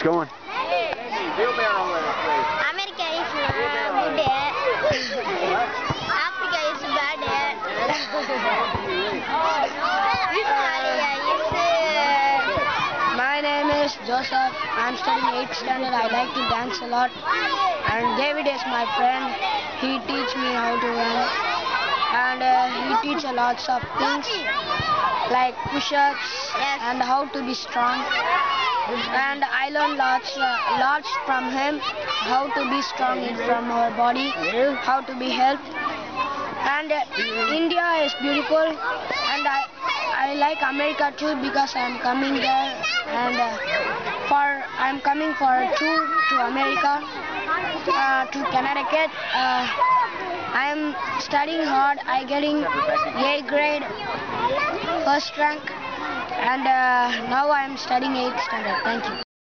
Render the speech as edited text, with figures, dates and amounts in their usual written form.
It's going. America is good. Africa is bad. My name is Joseph. I'm studying 8th standard. I like to dance a lot. And David is my friend. He teach me how to run. And he teach a lots of things like push-ups and how to be strong. And I learned lots from him, how to be strong from our body, how to be helped. And India is beautiful, and I like America too because I'm coming there, and I'm coming for a tour to America, to Connecticut. I'm studying hard. I getting 8th grade, first rank, and now I'm studying 8th standard. Thank you.